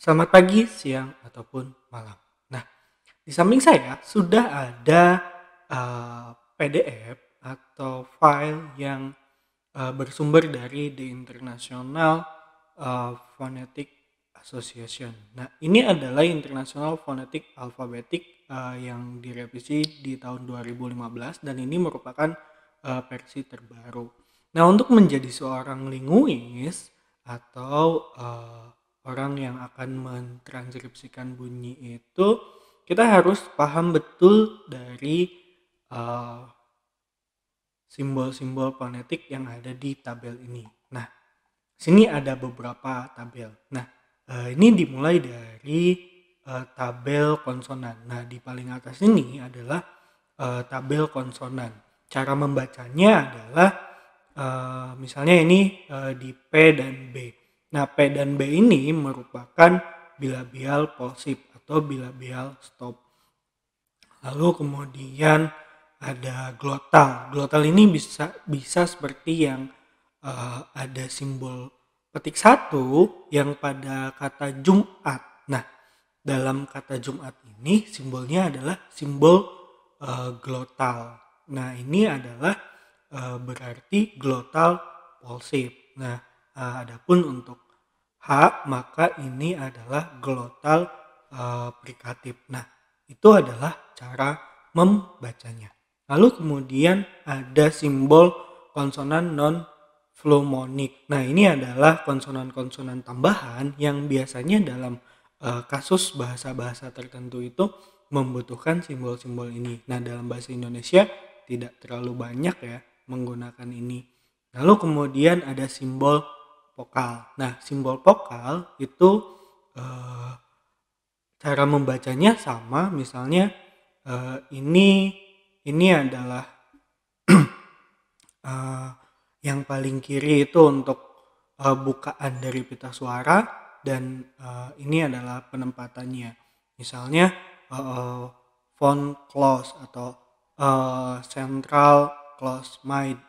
Selamat pagi, siang, ataupun malam. Nah, di samping saya sudah ada PDF atau file yang bersumber dari The International Phonetic Association. Nah, ini adalah International Phonetic Alphabetic yang direvisi di tahun 2015 dan ini merupakan versi terbaru. Nah, untuk menjadi seorang linguis atau orang yang akan mentranskripsikan bunyi itu, kita harus paham betul dari uh, simbol-simbol fonetik yang ada di tabel ini. Nah, sini ada beberapa tabel. Nah, ini dimulai dari tabel konsonan. Nah, di paling atas ini adalah tabel konsonan. Cara membacanya adalah misalnya ini di P dan B. Nah, P dan B ini merupakan bilabial pulsif atau bilabial stop. Lalu kemudian ada glotal. Glotal ini bisa seperti yang ada simbol petik satu yang pada kata Jumat. Nah, dalam kata Jumat ini simbolnya adalah simbol glotal. Nah, ini adalah berarti glotal pulsif. Nah, adapun untuk H maka ini adalah glotal frikatif. Nah, itu adalah cara membacanya. Lalu kemudian ada simbol konsonan non phlomonik. Nah, ini adalah konsonan-konsonan tambahan yang biasanya dalam kasus bahasa-bahasa tertentu itu membutuhkan simbol-simbol ini. Nah, dalam bahasa Indonesia tidak terlalu banyak ya menggunakan ini. Lalu kemudian ada simbol vokal. Nah, simbol vokal itu eh, cara membacanya sama, misalnya ini adalah eh, yang paling kiri itu untuk bukaan dari pita suara dan ini adalah penempatannya. Misalnya font close atau central close mic.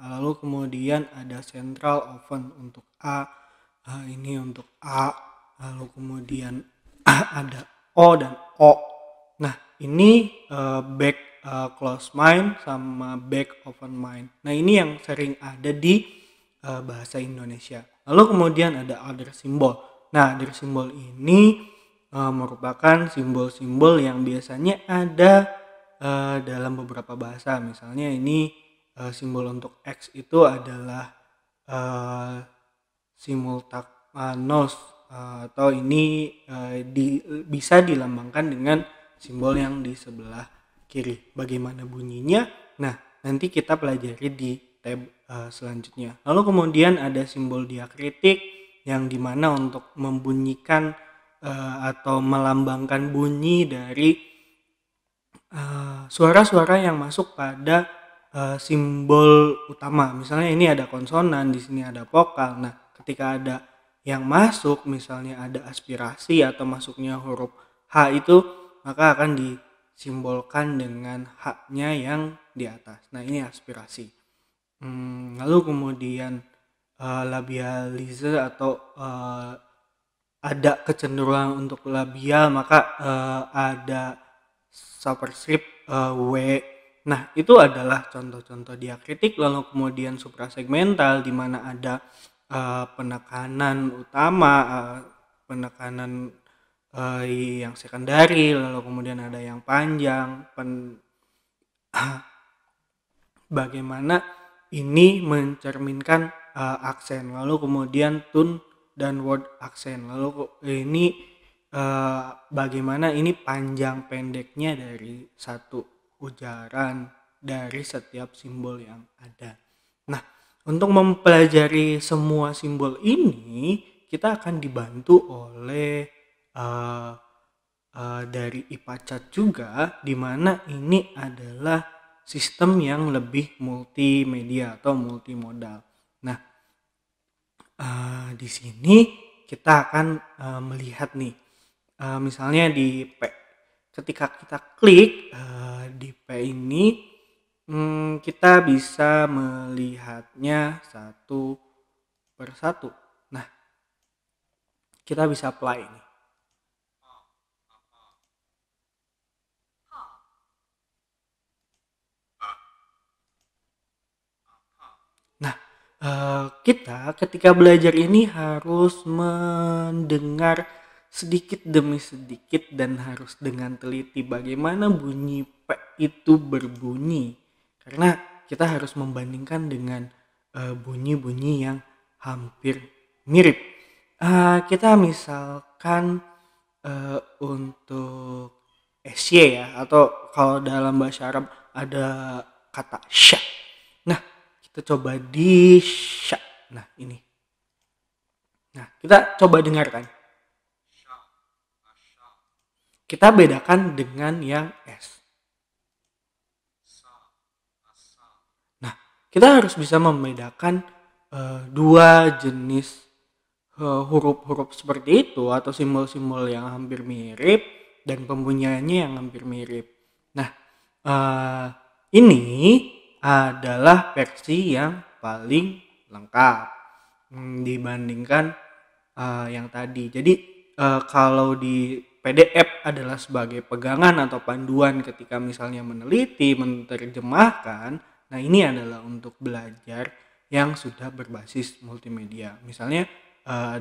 Lalu kemudian ada central open untuk A, ini untuk A. Lalu kemudian ada O dan O. Nah, ini back close mind sama back open mind. Nah, ini yang sering ada di bahasa Indonesia. Lalu kemudian ada other symbol. Nah, other symbol ini merupakan simbol-simbol yang biasanya ada dalam beberapa bahasa. Misalnya ini simbol untuk X itu adalah simultaneous atau ini bisa dilambangkan dengan simbol yang di sebelah kiri. Bagaimana bunyinya? Nah, nanti kita pelajari di tab selanjutnya. Lalu kemudian ada simbol diakritik yang dimana untuk membunyikan atau melambangkan bunyi dari suara-suara yang masuk pada simbol utama. Misalnya ini ada konsonan, di sini ada vokal. Nah, ketika ada yang masuk, misalnya ada aspirasi atau masuknya huruf H itu, maka akan disimbolkan dengan H-nya yang di atas. Nah, ini aspirasi. Lalu kemudian labialize atau ada kecenderungan untuk labial, maka ada superscript W. Nah, itu adalah contoh-contoh diakritik. Lalu kemudian suprasegmental di mana ada penekanan utama, penekanan yang sekundari, lalu kemudian ada yang panjang, bagaimana ini mencerminkan aksen, lalu kemudian tone dan word aksen, lalu ini bagaimana ini panjang pendeknya dari satu ujaran dari setiap simbol yang ada. Nah, untuk mempelajari semua simbol ini kita akan dibantu oleh dari IPACAT juga, di mana ini adalah sistem yang lebih multimedia atau multimodal. Nah, di sini kita akan melihat nih, misalnya di P, ketika kita klik di P ini, kita bisa melihatnya satu persatu. Nah, kita bisa apply ini. Nah, kita ketika belajar ini harus mendengar sedikit demi sedikit dan harus dengan teliti bagaimana bunyi P itu berbunyi. Karena kita harus membandingkan dengan bunyi-bunyi yang hampir mirip. Kita misalkan untuk SY ya, atau kalau dalam bahasa Arab ada kata sya. Nah, kita coba di sya. Nah, ini. Nah, kita coba dengarkan. Kita bedakan dengan yang S. Nah, kita harus bisa membedakan dua jenis huruf-huruf seperti itu atau simbol-simbol yang hampir mirip dan pembunyiannya yang hampir mirip. Nah, ini adalah versi yang paling lengkap dibandingkan yang tadi. Jadi kalau di PDF adalah sebagai pegangan atau panduan ketika misalnya meneliti, menerjemahkan. Nah, ini adalah untuk belajar yang sudah berbasis multimedia. Misalnya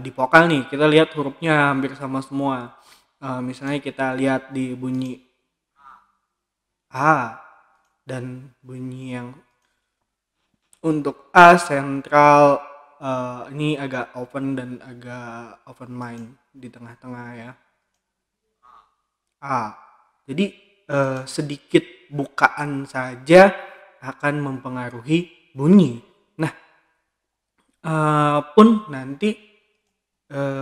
di vokal nih, kita lihat hurufnya hampir sama semua. Misalnya kita lihat di bunyi A dan bunyi yang untuk A sentral ini agak open dan agak open mind di tengah-tengah ya. A. Jadi sedikit bukaan saja akan mempengaruhi bunyi. Nah, pun nanti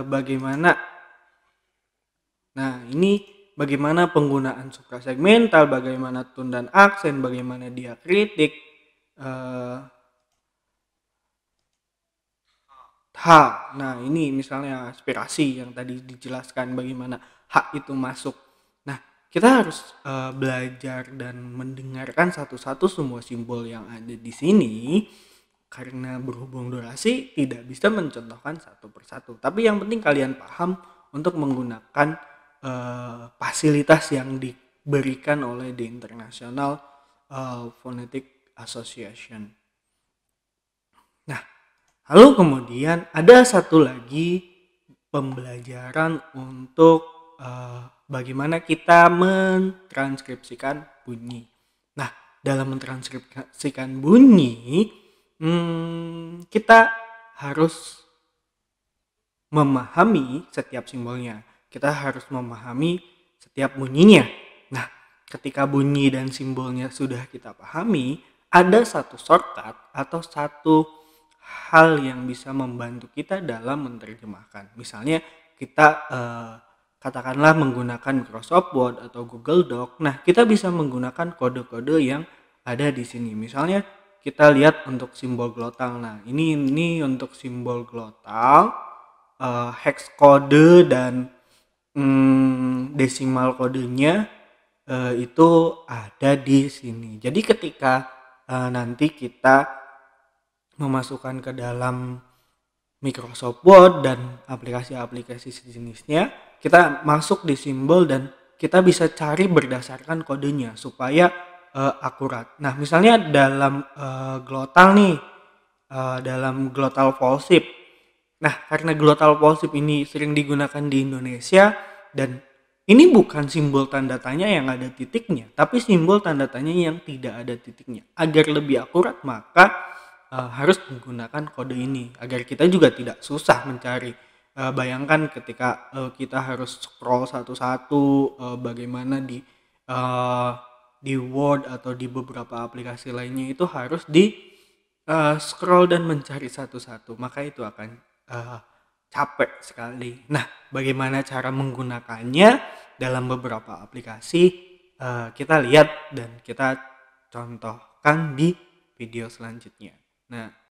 bagaimana. Nah, ini bagaimana penggunaan suprasegmental, bagaimana tone dan aksen, bagaimana diakritik, H. Nah, ini misalnya aspirasi yang tadi dijelaskan bagaimana H itu masuk. Nah, kita harus belajar dan mendengarkan satu-satu semua simbol yang ada di sini. Karena berhubung durasi tidak bisa mencontohkan satu persatu. Tapi yang penting kalian paham untuk menggunakan fasilitas yang diberikan oleh the International Phonetic Association. Nah, lalu kemudian ada satu lagi pembelajaran untuk bagaimana kita mentranskripsikan bunyi. Nah, dalam mentranskripsikan bunyi, kita harus memahami setiap simbolnya. Kita harus memahami setiap bunyinya. Nah, ketika bunyi dan simbolnya sudah kita pahami, ada satu shortcut atau satu hal yang bisa membantu kita dalam menerjemahkan. Misalnya kita katakanlah menggunakan Microsoft Word atau Google Doc. Nah, kita bisa menggunakan kode-kode yang ada di sini. Misalnya kita lihat untuk simbol glottal. Nah, ini untuk simbol glottal, hex kode dan desimal kodenya itu ada di sini. Jadi ketika nanti kita memasukkan ke dalam Microsoft Word dan aplikasi-aplikasi sejenisnya, kita masuk di simbol dan kita bisa cari berdasarkan kodenya supaya akurat. Nah, misalnya dalam glottal nih, dalam glottal Volsip. Nah, karena glottal Volsip ini sering digunakan di Indonesia dan ini bukan simbol tanda tanya yang ada titiknya, tapi simbol tanda tanya yang tidak ada titiknya. Agar lebih akurat, maka harus menggunakan kode ini agar kita juga tidak susah mencari. Bayangkan ketika kita harus scroll satu-satu, bagaimana di Word atau di beberapa aplikasi lainnya itu harus di scroll dan mencari satu-satu, maka itu akan capek sekali. Nah, bagaimana cara menggunakannya dalam beberapa aplikasi kita lihat dan kita contohkan di video selanjutnya. Nah,